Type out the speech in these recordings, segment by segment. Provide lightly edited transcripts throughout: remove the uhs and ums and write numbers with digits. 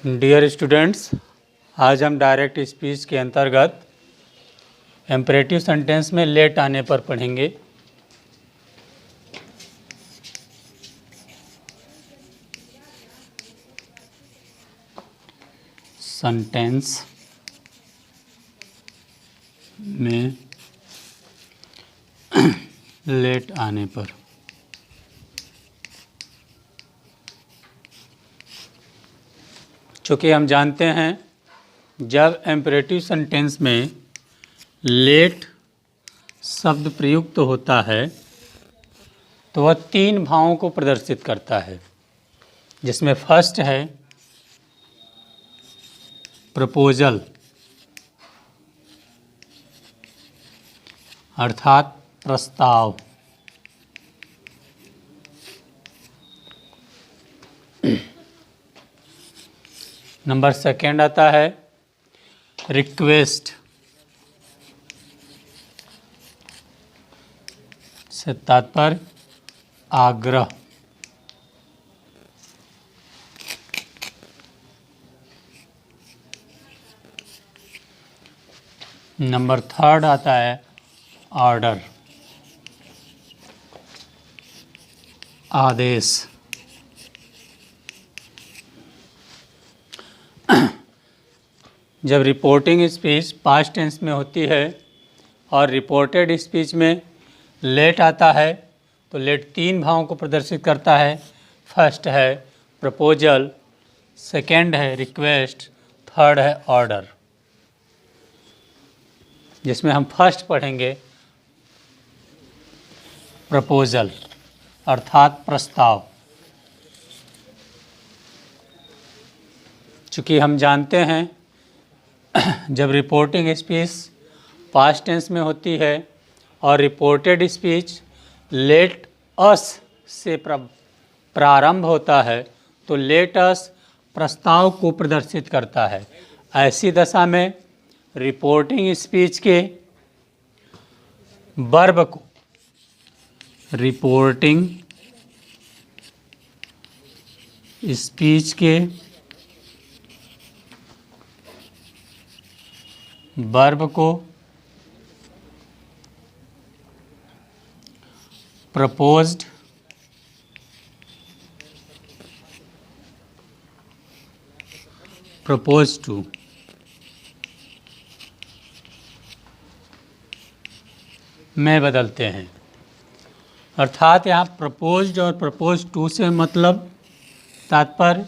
Dear students, आज हम direct speech के अंतर्गत इम्परेटिव सेंटेंस में लेट आने पर पढ़ेंगे। सेंटेंस में लेट आने पर चूँकि हम जानते हैं जब इम्परेटिव सेंटेंस में लेट शब्द प्रयुक्त होता है तो वह तीन भावों को प्रदर्शित करता है, जिसमें फर्स्ट है प्रपोजल अर्थात प्रस्ताव। नंबर सेकेंड आता है रिक्वेस्ट से तात्पर्य आग्रह। नंबर थर्ड आता है ऑर्डर आदेश। जब रिपोर्टिंग स्पीच पास्ट टेंस में होती है और रिपोर्टेड स्पीच में लेट आता है तो लेट तीन भावों को प्रदर्शित करता है। फर्स्ट है प्रपोजल, सेकेंड है रिक्वेस्ट, थर्ड है ऑर्डर। जिसमें हम फर्स्ट पढ़ेंगे प्रपोजल अर्थात प्रस्ताव। चूँकि हम जानते हैं जब रिपोर्टिंग स्पीच पास्ट टेंस में होती है और रिपोर्टेड स्पीच लेट अस से प्रारंभ होता है तो लेट अस प्रस्ताव को प्रदर्शित करता है। ऐसी दशा में रिपोर्टिंग स्पीच के वर्ब को रिपोर्टिंग स्पीच के वर्ब को प्रपोज्ड प्रपोज टू में बदलते हैं। अर्थात यहाँ प्रपोज्ड और प्रपोज टू से मतलब तात्पर्य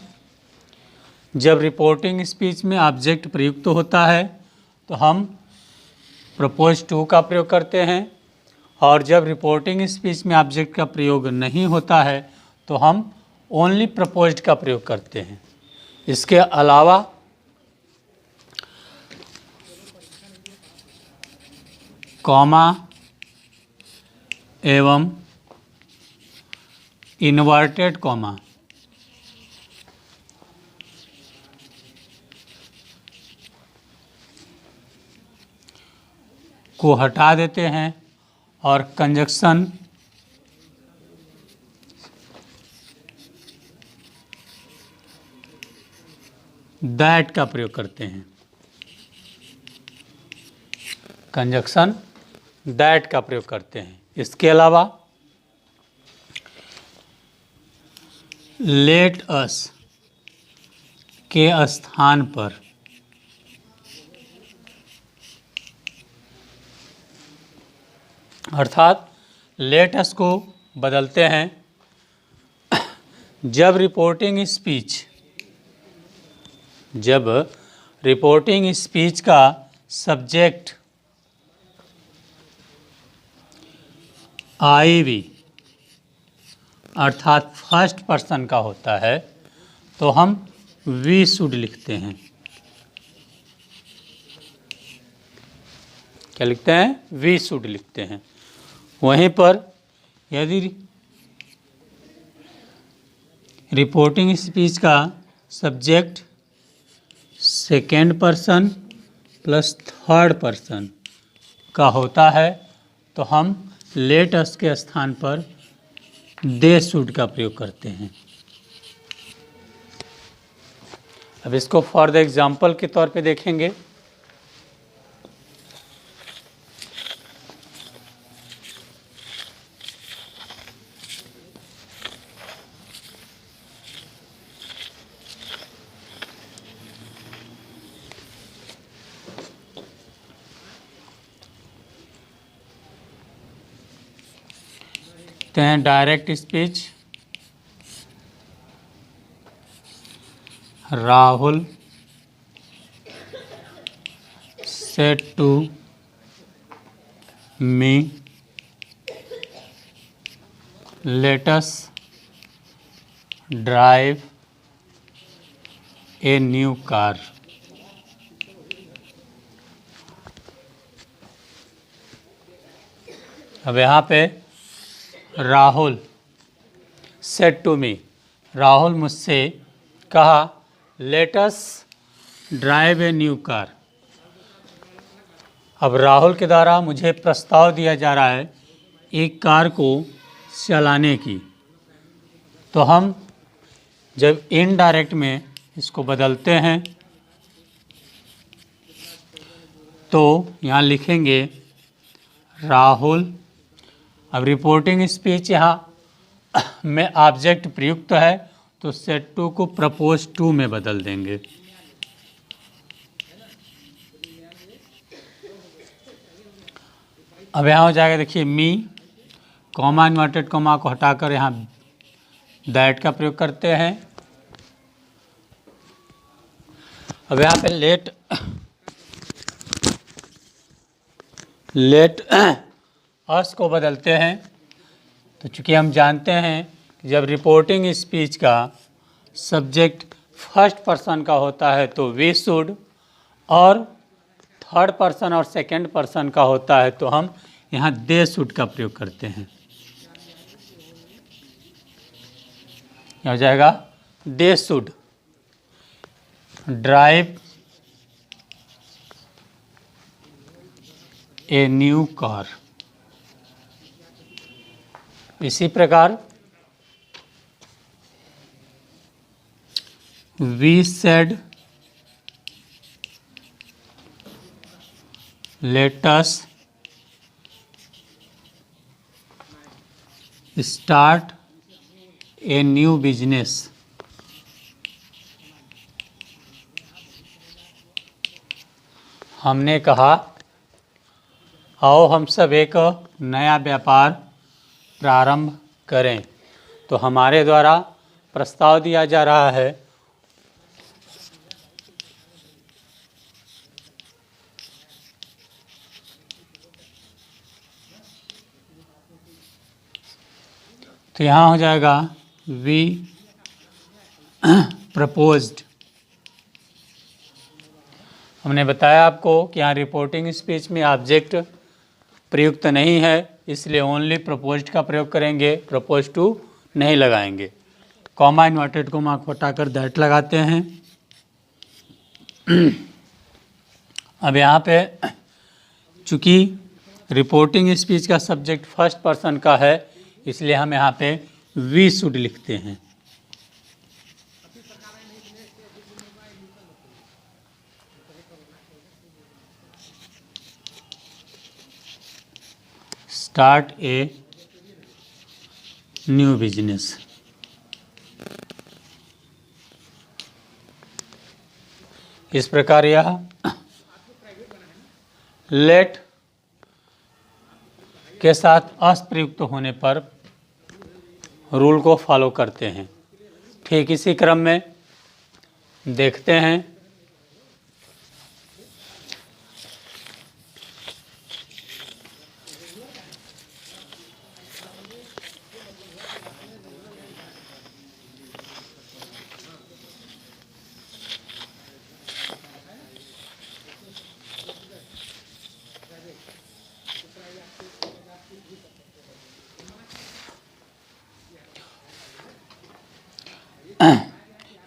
जब रिपोर्टिंग स्पीच में ऑब्जेक्ट प्रयुक्त होता है तो हम प्रपोज टू का प्रयोग करते हैं, और जब रिपोर्टिंग स्पीच में ऑब्जेक्ट का प्रयोग नहीं होता है तो हम ओनली प्रपोज्ड का प्रयोग करते हैं। इसके अलावा कॉमा एवं इन्वर्टेड कॉमा को हटा देते हैं और कंजक्शन दैट का प्रयोग करते हैं। कंजक्शन दैट का प्रयोग करते हैं। इसके अलावा लेट अस के स्थान पर अर्थात लेट अस को बदलते हैं जब रिपोर्टिंग स्पीच का सब्जेक्ट आईवी अर्थात फर्स्ट पर्सन का होता है तो हम वी शुड लिखते हैं। क्या लिखते हैं? वी शुड लिखते हैं। वहीं पर यदि रिपोर्टिंग स्पीच का subject second person plus third person का होता है तो हम लेट अस के स्थान पर दे शुड का प्रयोग करते हैं। अब इसको फॉर द एग्जाम्पल के तौर पे देखेंगे। हैं direct speech, Rahul said to me, let us drive a new car. अब यहाँ पे Rahul said to me, Rahul मुझसे कहा let us drive a new car. अब राहुल के द्वारा मुझे प्रस्ताव दिया जा रहा है एक कार को चलाने की। तो हम जब इनडायरेक्ट में इसको बदलते हैं तो यहाँ लिखेंगे राहुल। अब रिपोर्टिंग स्पीच यहाँ में ऑब्जेक्ट प्रयुक्त है तो सेड टू को प्रपोज टू में बदल देंगे। अब यहाँ हो जाएगा, देखिए मी, कॉमा इन्वर्टेड कॉमा को हटाकर यहाँ दैट का प्रयोग करते हैं। अब यहाँ पे लेट अस को बदलते हैं। तो चूँकि हम जानते हैं कि जब रिपोर्टिंग स्पीच का सब्जेक्ट फर्स्ट पर्सन का होता है तो वी शुड, और थर्ड पर्सन और सेकंड पर्सन का होता है तो हम यहाँ दे शुड का प्रयोग करते हैं। हो जाएगा they should drive a new car. इसी प्रकार we said let us start a new business। हमने कहा आओ हम सब एक नया व्यापार प्रारंभ करें। तो हमारे द्वारा प्रस्ताव दिया जा रहा है तो यहाँ हो जाएगा वी प्रपोज्ड। हमने बताया आपको कि यहाँ रिपोर्टिंग स्पीच में ऑब्जेक्ट प्रयुक्त नहीं है, इसलिए ओनली प्रपोज्ड का प्रयोग करेंगे, प्रपोज टू नहीं लगाएंगे। कॉमा इन्वर्टेड कॉमा को हटाकर दैट लगाते हैं। अब यहाँ पे चूँकि रिपोर्टिंग स्पीच का सब्जेक्ट फर्स्ट पर्सन का है इसलिए हम यहाँ पे वी शुड लिखते हैं। Start a new business. इस प्रकार यह लेट के साथ अस प्रयुक्त होने पर रूल को फॉलो करते हैं। ठीक इसी क्रम में देखते हैं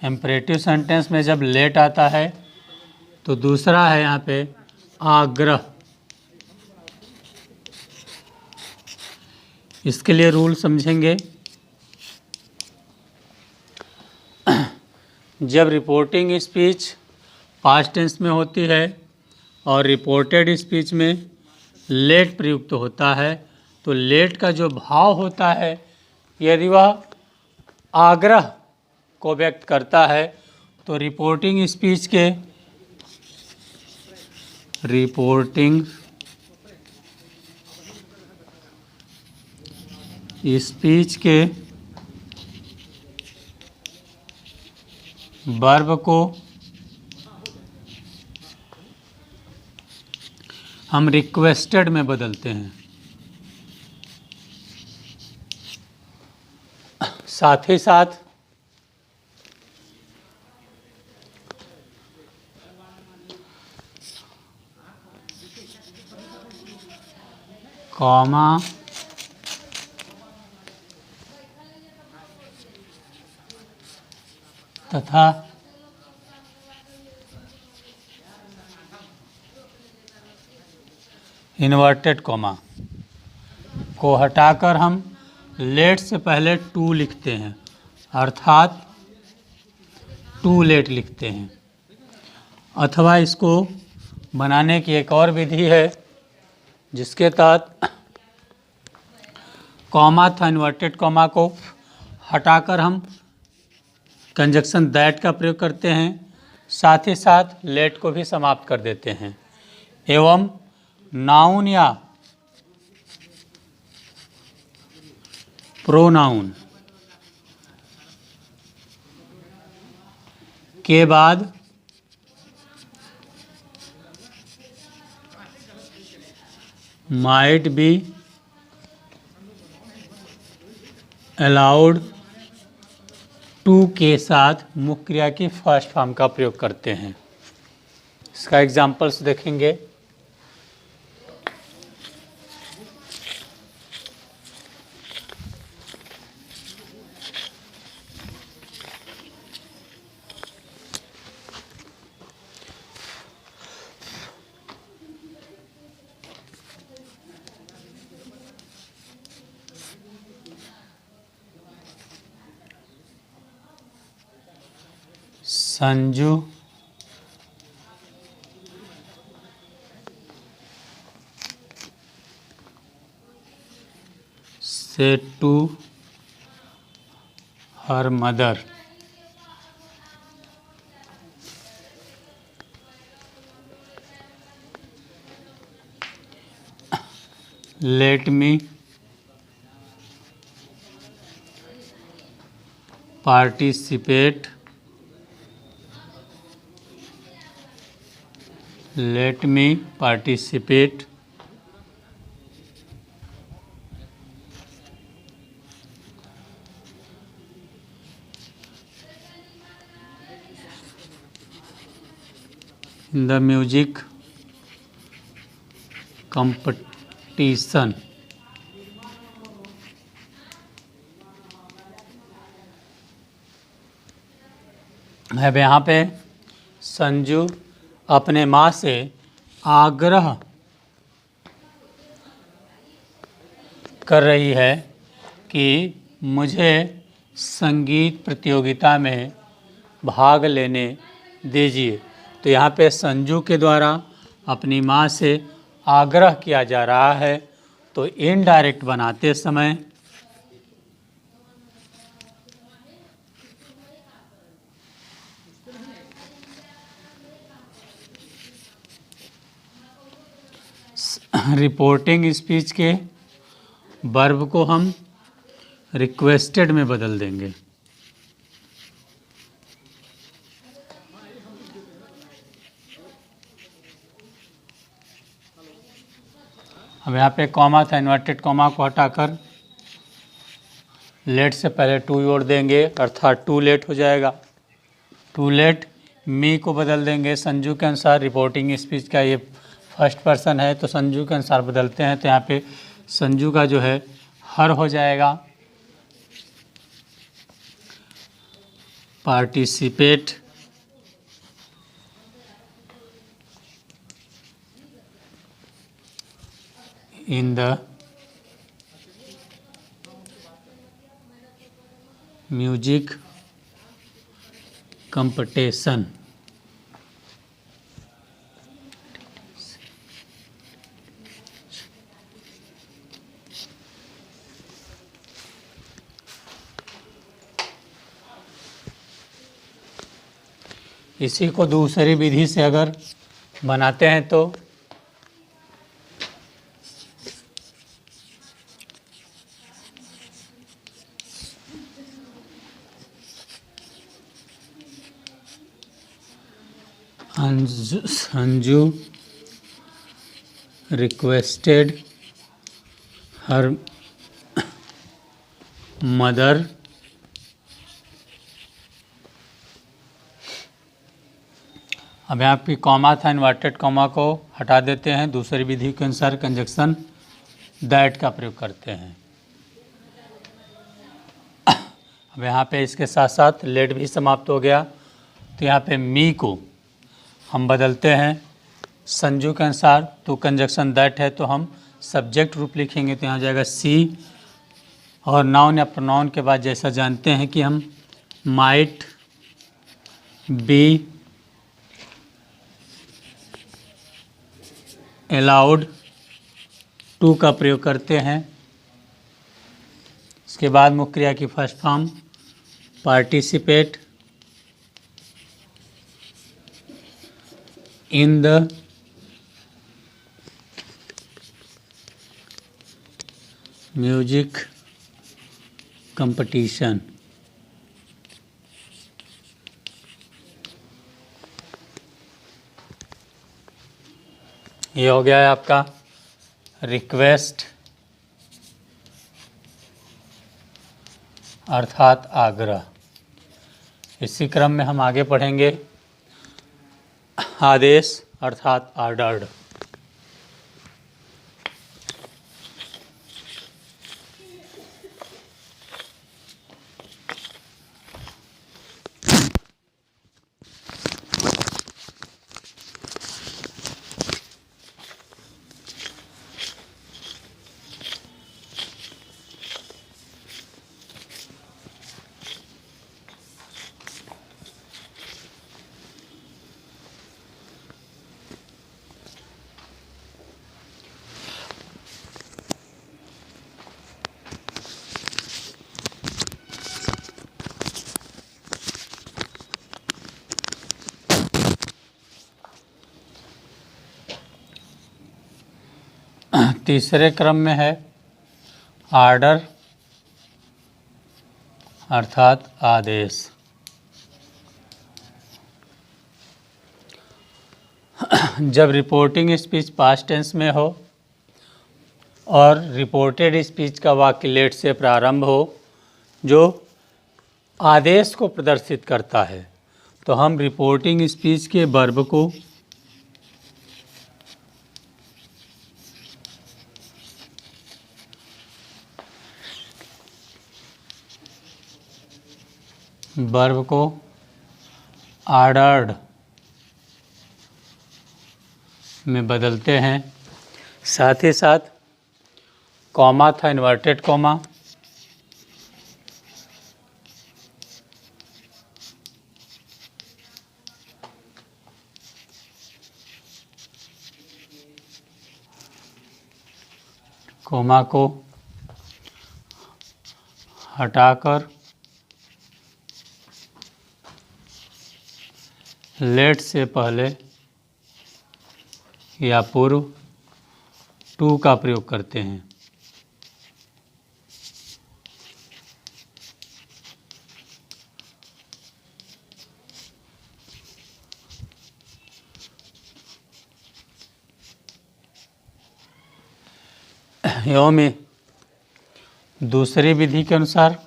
इम्परेटिव सेंटेंस में जब लेट आता है तो दूसरा है यहाँ पे आग्रह। इसके लिए रूल समझेंगे। जब रिपोर्टिंग स्पीच पास्ट टेंस में होती है और रिपोर्टेड स्पीच में लेट प्रयुक्त होता है, तो लेट का जो भाव होता है, यदि वह आग्रह को व्यक्त करता है, तो रिपोर्टिंग स्पीच के वर्ब को हम रिक्वेस्टेड में बदलते हैं। साथ ही साथ कॉमा तथा इन्वर्टेड कॉमा को हटाकर हम लेट से पहले टू लिखते हैं, अर्थात टू लेट लिखते हैं। अथवा इसको बनाने की एक और विधि है, जिसके तहत कॉमा था इन्वर्टेड कॉमा को हटाकर हम कंजक्शन दैट का प्रयोग करते हैं, साथ ही साथ लेट को भी समाप्त कर देते हैं। एवं नाउन या प्रोनाउन के बाद माइट बी अलाउड टू के साथ मुख्य क्रिया की फर्स्ट फॉर्म का प्रयोग करते हैं। इसका एग्जाम्पल्स देखेंगे। Sanju said to her mother, let me participate in the music competition। अब यहाँ पे संजू अपने माँ से आग्रह कर रही है कि मुझे संगीत प्रतियोगिता में भाग लेने दीजिए। तो यहाँ पे संजू के द्वारा अपनी माँ से आग्रह किया जा रहा है, तो इनडायरेक्ट बनाते समय रिपोर्टिंग स्पीच के वर्ब को हम रिक्वेस्टेड में बदल देंगे। अब यहाँ पे कॉमा था, इन्वर्टेड कॉमा को हटाकर लेट से पहले टू जोड़ देंगे, अर्थात टू लेट हो जाएगा। टू लेट मी को बदल देंगे संजू के अनुसार। रिपोर्टिंग स्पीच का ये फर्स्ट पर्सन है, तो संजू के अनुसार बदलते हैं। तो यहाँ पे संजू का जो है हर हो जाएगा। Participate in the music competition. इसी को दूसरी विधि से अगर बनाते हैं तो संजू रिक्वेस्टेड हर मदर अब यहाँ पे कॉमा था, इन्वर्टेड कॉमा को हटा देते हैं, दूसरी विधि के अनुसार कंजक्शन दैट का प्रयोग करते हैं। अब यहाँ पे इसके साथ साथ लेट भी समाप्त हो गया, तो यहाँ पे मी को हम बदलते हैं संजू के अनुसार, तो कंजक्शन दैट है तो हम सब्जेक्ट रूप लिखेंगे, तो यहाँ जाएगा सी, और नाउन या प्रोनाउन के बाद जैसा जानते हैं कि हम माइट बी अलाउड टू का प्रयोग करते हैं। इसके बाद मुख्य क्रिया की first form participate in the music competition. ये हो गया है आपका रिक्वेस्ट अर्थात आग्रह। इसी क्रम में हम आगे पढ़ेंगे आदेश अर्थात ऑर्डर्ड। तीसरे क्रम में है ऑर्डर अर्थात आदेश। जब रिपोर्टिंग स्पीच पास्ट टेंस में हो और रिपोर्टेड स्पीच का वाक्य लेट से प्रारंभ हो जो आदेश को प्रदर्शित करता है, तो हम रिपोर्टिंग स्पीच के वर्ब को ऑर्डर्ड में बदलते हैं। साथ ही साथ कॉमा था, इन्वर्टेड कॉमा, कॉमा को हटाकर लेट से पहले या पूर्व टू का प्रयोग करते हैं। एवं में दूसरी विधि के अनुसार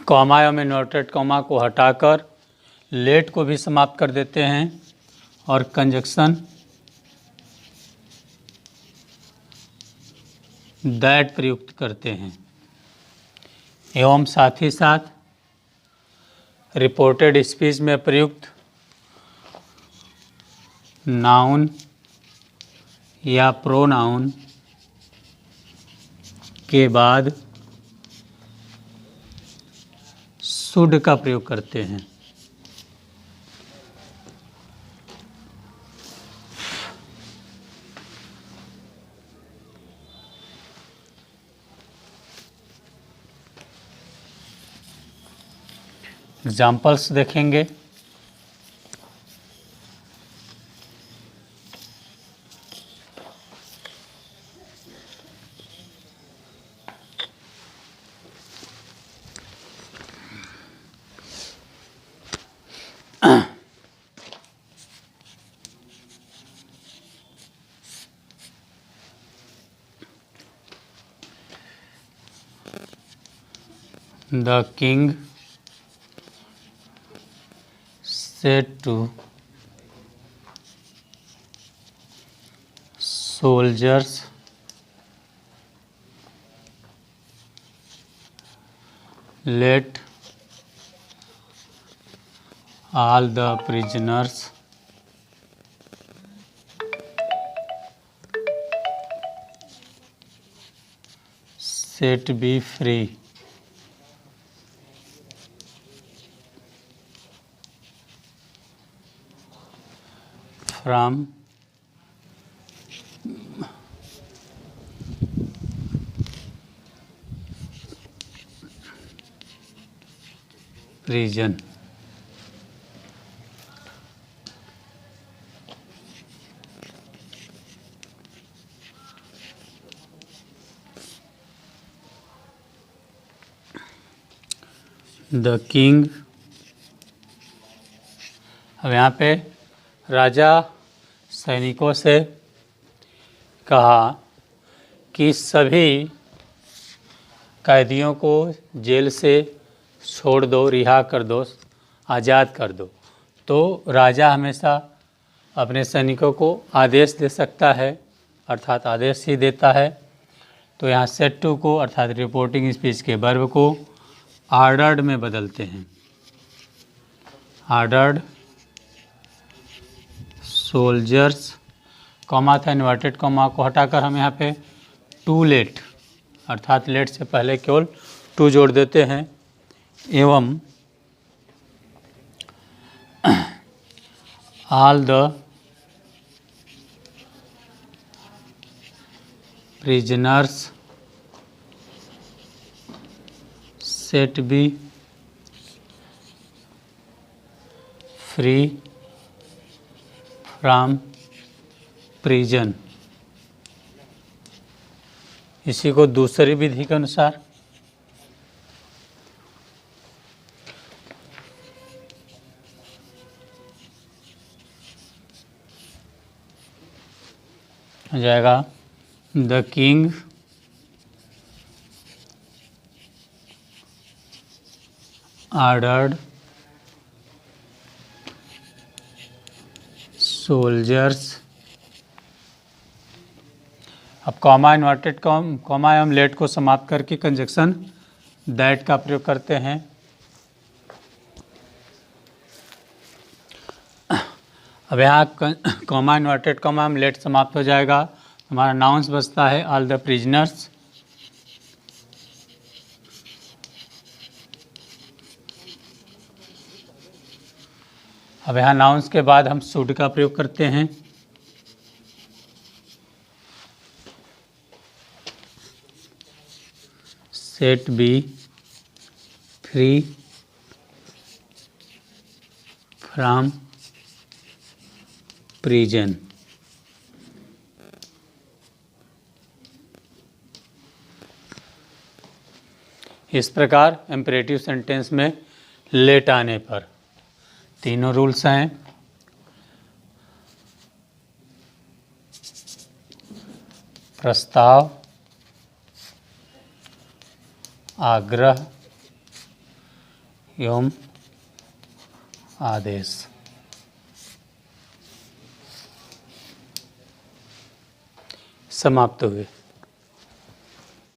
कॉमा एवं इन्वर्टेड कॉमा को हटाकर लेट को भी समाप्त कर देते हैं और कंजक्शन दैट प्रयुक्त करते हैं। एवं साथ ही साथ रिपोर्टेड स्पीच में प्रयुक्त नाउन या प्रोनाउन के बाद शुड का प्रयोग करते हैं। एग्जाम्पल्स देखेंगे। The king said to soldiers, let all the prisoners set be free. From prison. The king, अब यहाँ पे राजा सैनिकों से कहा कि सभी कैदियों को जेल से छोड़ दो, रिहा कर दो, आज़ाद कर दो। तो राजा हमेशा अपने सैनिकों को आदेश दे सकता है, अर्थात आदेश ही देता है। तो यहाँ सेट टू को अर्थात रिपोर्टिंग स्पीच के वर्ब को ऑर्डर्ड में बदलते हैं। ऑर्डर्ड सोल्जर्स, कॉमा था इन्वर्टेड कॉमा को हटाकर हम यहाँ पे टू लेट अर्थात लेट से पहले केवल टू जोड़ देते हैं, एवं all the prisoners set B free from prison. इसी को दूसरी विधि के अनुसार हो जाएगा द किंग ऑर्डर्ड सोल्जर्स। अब कॉमा इन्वर्टेड कॉमा एवं लेट को समाप्त करके कंजक्शन दैट का प्रयोग करते हैं। अब यहाँ कॉमा इन्वर्टेड कॉमा एवं लेट समाप्त हो जाएगा, हमारा नाउन्स बचता है ऑल द प्रिजनर्स। अब यहाँ नाउन्स के बाद हम शुड का प्रयोग करते हैं। Set B free from prison. इस प्रकार इम्परेटिव सेंटेंस में लेट आने पर तीनों रूल्स हैं। प्रस्ताव, आग्रह एवं आदेश। समाप्त हुए।